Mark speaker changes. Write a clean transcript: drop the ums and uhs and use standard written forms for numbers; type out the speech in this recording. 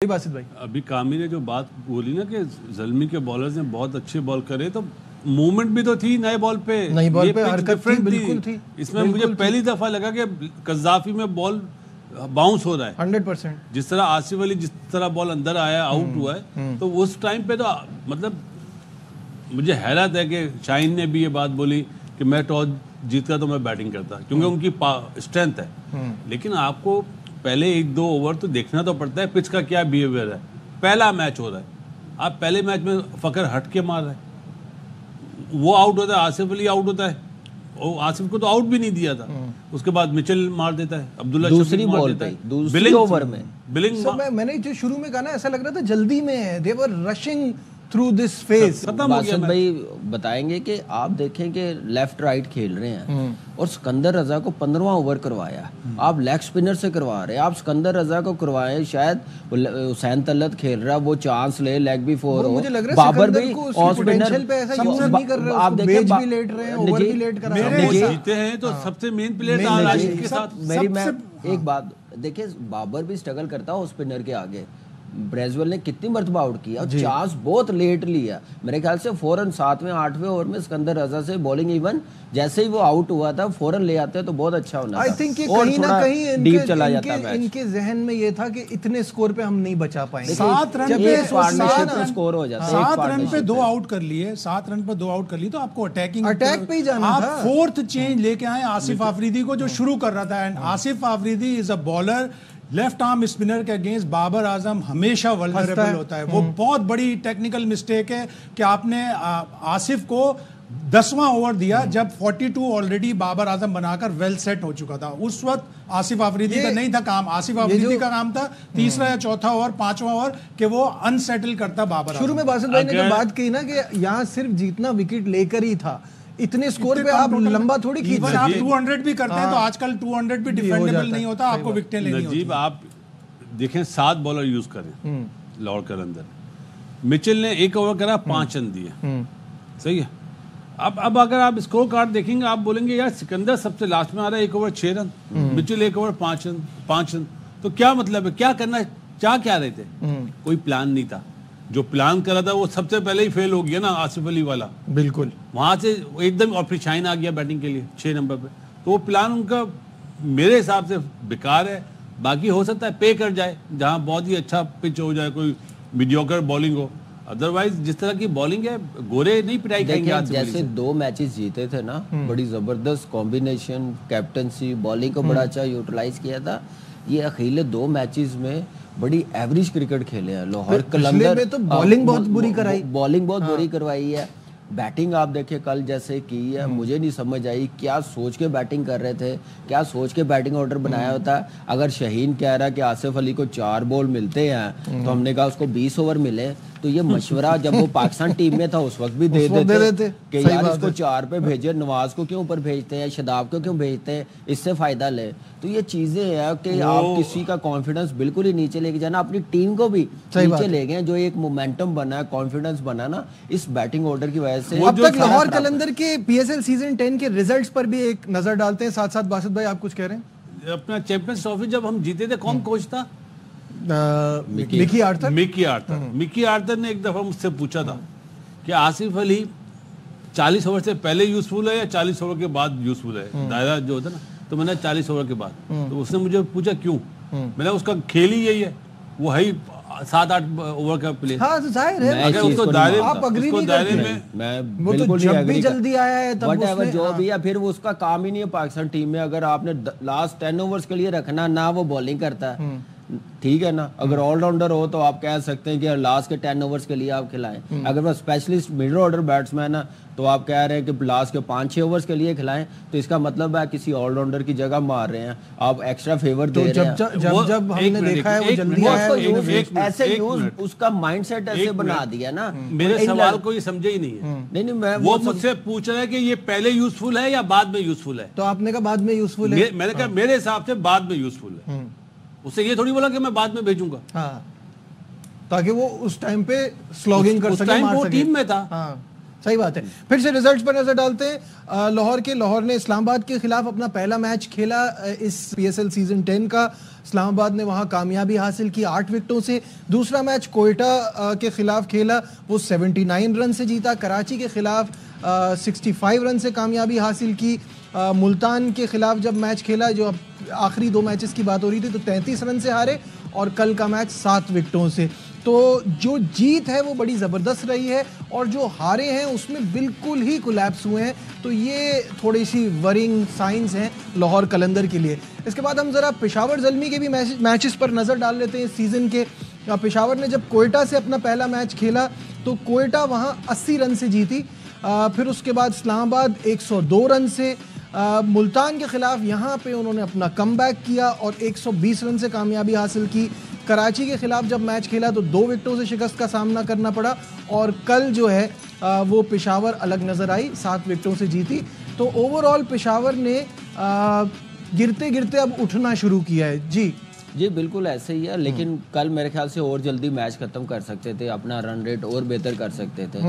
Speaker 1: باسط بھائی
Speaker 2: ابھی کامی نے جو بات بولی نا کہ زلمی کے بولرز نے بہت اچھے بال کرے تو موومنٹ بھی تو تھی نئے بال پہ
Speaker 1: حرکت تھی بالکل تھی
Speaker 2: اس میں مجھے پہلی دفعہ لگا کہ قذافی میں بال باؤنس ہو رہا ہے
Speaker 1: 100%.
Speaker 2: جس طرح آصف علی جس طرح بال اندر آیا آؤٹ ہوا ہے تو اس ٹائم پہ تو مطلب مجھے حیرت ہے کہ شاہین نے بھی یہ بات بولی کہ میں ٹاس جیتا تو میں بیٹنگ کرتا کیونکہ ان کی اسٹرینتھ ہے لیکن آپ کو پہلے ایک دو اوور تو دیکھنا تو پڑتا ہے پچ کا کیا بیہیویئر ہے. پہلا میچ ہو رہا ہے آپ پہلے میچ میں فخر ہٹ کے مار رہے ہیں وہ آؤٹ ہوتا ہے آصف علی آؤٹ ہوتا ہے اور آصف کو تو آؤٹ بھی نہیں دیا تھا اس کے بعد مچل مار دیتا ہے عبداللہ
Speaker 3: دوسری بال پہ دوسری اوور میں
Speaker 1: میں نے جو شروع میں کہا نا ایسا لگ رہا تھا جلدی میں ہے they were rushing through this phase.
Speaker 3: Basit بھائی بتائیں گے کہ آپ دیکھیں کہ لیفٹ رائٹ کھیل رہے ہیں اور سکندر رضا کو 15واں اوور کروایا آپ لیگ سپنر سے کروا رہے ہیں آپ سکندر رضا کو کروائیں شاید حسین طلعت کھیل رہا وہ چانس لے لیگ بھی فور ہو بابر بھی اور سپنر آپ دیکھیں
Speaker 2: جیتے ہیں تو سب سے مین پلیئر راشد کے ساتھ
Speaker 3: میری میں ایک بات دیکھیں بابر بھی سٹرگل کرتا ہے اسپنر کے آگے بریزول نے کتنی مرتبہ آؤٹ کیا چانس بہت لیٹ لیا میرے خیال سے فوراً 7ویں 8ویں اوور میں سکندر رضا سے بولنگ ایون جیسے ہی وہ آؤٹ ہوا تھا فوراً لے آتے تو بہت اچھا ہونا
Speaker 1: تھا. کہیں نہ کہیں ان کے ذہن میں یہ تھا کہ اتنے سکور پہ ہم نہیں بچا پائیں گے
Speaker 4: 7 رن پہ 2 آؤٹ کر لیے 7 رن پہ 2 آؤٹ کر لیے تو آپ کو
Speaker 1: اٹیک پہ ہی جانا تھا.
Speaker 4: آپ 4th چینج لے کے آئے آصف آفریدی کو جو شروع کر رہا تھا and Asif Afridi is a bowler left arm spinner کے اگینسٹ بابر اعظم ہمیشہ ولنریبل ہوتا ہے وہ بہت بڑی ٹیکنیکل مسٹیک ہے کہ آپ نے آصف کو 10واں اوور دیا جب 42 آلریڈی بابر اعظم بنا کر ویل سیٹ ہو چکا تھا اس وقت آصف آفریدی کا نہیں تھا کام آصف آفریدی کا کام تھا تیسرا یا چوتھا اوور 5واں اوور کہ وہ انسیٹل کرتا بابر اعظم.
Speaker 1: شروع میں باسط بھائی نے جو بات کی نا کہ یہاں صرف جیتنا وکٹ لے کر ہی تھا اتنے سکور پہ آپ لمبا تھوڑی کھینچ
Speaker 4: آپ 200 بھی کرتے ہیں تو آج کل 200 بھی ڈیفینڈیبل نہیں ہوتا آپ کو وکٹیں لینی ہوتی
Speaker 2: نجیب آپ دیکھیں 7 بالر یوز کریں لارکر اندر مچل نے 1 اوور کرا 5 رن دیے صحیح ہے. اب اگر آپ اسکور کارڈ دیکھیں گے آپ بولیں گے یار سکندر سب سے لاسٹ میں آ رہا ہے 1 اوور 6 رن مچل 1 اوور 5 رن تو کیا مطلب ہے کیا کرنا چاہ کیا رہے تھے کوئی پلان نہیں تھا جو پلان کرا تھا وہ سب سے پہلے ہی فیل ہو گیا نا آصف علی والا
Speaker 1: بالکل
Speaker 2: وہاں سے ایک دم اور پھر شاہین آ گیا بیٹنگ کے لیے 6 نمبر پہ تو وہ پلان ان کا میرے حساب سے بیکار ہے. باقی ہو سکتا ہے پے کر جائے جہاں بہت ہی اچھا پچ ہو جائے کوئی میڈیوکر بالنگ ہو ادروائز جس طرح کی بالنگ ہے گورے نہیں پٹائی کریں گے.
Speaker 3: جیسے 2 میچز جیتے تھے نا بڑی زبردست کمبینیشن کیپٹنسی بالنگ کو بڑا اچھا یوٹیلائز کیا تھا یہ اخیلے 2 میچز میں بڑی ایوریج کرکٹ کھیلے ہیں لاہور قلندر
Speaker 1: تو بالنگ بہت بری کرائی
Speaker 3: بالنگ بہت بری کروائی ہے. بیٹنگ آپ دیکھیں کل جیسے کی ہے مجھے نہیں سمجھ آئی کیا سوچ کے بیٹنگ کر رہے تھے کیا سوچ کے بیٹنگ آرڈر بنایا ہوتا. اگر شاہین کہہ رہا کہ آصف علی کو 4 بال ملتے ہیں تو ہم نے کہا اس کو 20 اوور ملے تو یہ مشورہ جب وہ پاکستان ٹیم میں تھا اس وقت بھی دے دیتے کہ یار اس کو 4 پہ بھیجے نواز کو کیوں اوپر بھیجتے ہیں شاداب کو کیوں بھیجتے ہیں اس سے فائدہ لے. تو یہ چیزیں ہیں کہ آپ کسی کا کانفیڈنس بالکل ہی نیچے لے کے جانا اپنی ٹیم کو بھی نیچے لے گئے جو ایک مومنٹم بنا ہے کانفیڈنس بنا نا اس بیٹنگ آرڈر کی وجہ سے.
Speaker 1: اب تک لاہور قلندر کے پی ایس ایل سیزن 10 کے ریزلٹس پر بھی ایک نظر ڈالتے ہیں ساتھ ساتھ باسط بھائی آپ کچھ کہہ رہے ہیں.
Speaker 2: اپنا چیمپئنز ٹرافی جب ہم جیتے تھے کون کوچ تھا
Speaker 1: مکی
Speaker 2: آرتر نے ایک دفعہ مجھ سے پوچھا تھا کہ آصف علی 40 اوور سے پہلے یوزفل ہے یا 40 اوور کے بعد یوزفل ہے دائرہ جو ہوتا ہے نا تو میں نے 40 اوور کے بعد تو اس نے مجھے پوچھا کیوں میں نے اس کا کھیل ہی یہی ہے وہ ہے 7-8 اوور کا پلے
Speaker 1: ظاہر ہے
Speaker 2: اگر اس کو دائرے
Speaker 3: میں
Speaker 1: بالکل جب بھی جلدی آیا ہے تب
Speaker 3: اس جو بھی ہے پھر وہ اس کا کام ہی نہیں ہے پاکستان ٹیم میں اگر آپ نے لاسٹ 10 اوورز کے لیے رکھنا نہ وہ بالنگ کرتا ہے ٹھیک ہے نا اگر آل راؤنڈر ہو تو آپ کہہ سکتے ہیں کہ لاسٹ کے 10 اوورز کے لیے آپ کھلائیں اگر وہ اسپیشلسٹ مڈل آرڈر بیٹسمین ہے تو آپ کہہ رہے ہیں کہ لاسٹ کے 5-6 اوورز کے لیے کھلائیں تو اس کا مطلب ہے کسی آل راؤنڈر کی جگہ مار رہے ہیں آپ ایکسٹرا فیور دے رہے ہیں.
Speaker 1: جب ہم نے دیکھا ہے وہ جلدی آیا
Speaker 3: ایسے یوز اس کا مائنڈ سیٹ ایسے بنا دیا نا
Speaker 2: میرے سوال کو یہ سمجھا ہی نہیں ہے.
Speaker 3: نہیں
Speaker 2: وہ مجھ سے پوچھ رہا ہے کہ یہ پہلے یوزفل ہے یا بعد میں یوزفل ہے
Speaker 1: تو آپ نے کہا بعد میں یوزفل ہے
Speaker 2: میں نے کہا میرے حساب سے بعد میں یوزفل ہے. اس سے یہ تھوڑی بولا کہ میں بعد میں بھیجوں گا
Speaker 1: ہاں تاکہ وہ اس ٹائم پہ سلوگنگ کر سکے
Speaker 2: وہ ٹیم میں تھا
Speaker 1: صحیح بات ہے. پھر سے ریزلٹس پر نظر ڈالتے ہیں. لاہور نے اسلام آباد کے خلاف اپنا پہلا میچ کھیلا اس PSL سیزن 10 کا. اسلام آباد نے وہاں کامیابی حاصل کی 8 وکٹوں سے. دوسرا میچ کوئٹہ کے خلاف کھیلا, وہ 79 رن سے جیتا. کراچی کے خلاف 65 رن سے کامیابی حاصل کی. ملتان کے خلاف جب میچ کھیلا, جو آخری 2 میچز کی بات ہو رہی تھی, تو 33 رن سے ہارے, اور کل کا میچ 7 وکٹوں سے. تو جو جیت ہے وہ بڑی زبردست رہی ہے, اور جو ہارے ہیں اس میں بالکل ہی کولیپس ہوئے ہیں. تو یہ تھوڑی سی ورنگ سائنز ہیں لاہور قلندر کے لیے. اس کے بعد ہم ذرا پشاور زلمی کے بھی میچز پر نظر ڈال لیتے ہیں اس سیزن کے. پشاور نے جب کوئٹہ سے اپنا پہلا میچ کھیلا تو کوئٹہ وہاں 80 رن سے جیتی. پھر اس کے بعد اسلام آباد 102 رن سے. ملتان کے خلاف یہاں پہ انہوں نے اپنا کم بیک کیا اور 120 رن سے کامیابی حاصل کی. کراچی کے خلاف جب میچ کھیلا تو 2 وکٹوں سے شکست کا سامنا کرنا پڑا, اور کل جو ہے وہ پشاور الگ نظر آئی, 7 وکٹوں سے جیتی. تو اوور آل پشاور نے گرتے گرتے اب اٹھنا شروع کیا ہے. جی
Speaker 3: بالکل ایسے ہی ہے, لیکن کل میرے خیال سے اور جلدی میچ ختم کر سکتے تھے, اپنا رن ریٹ اور بہتر کر سکتے تھے.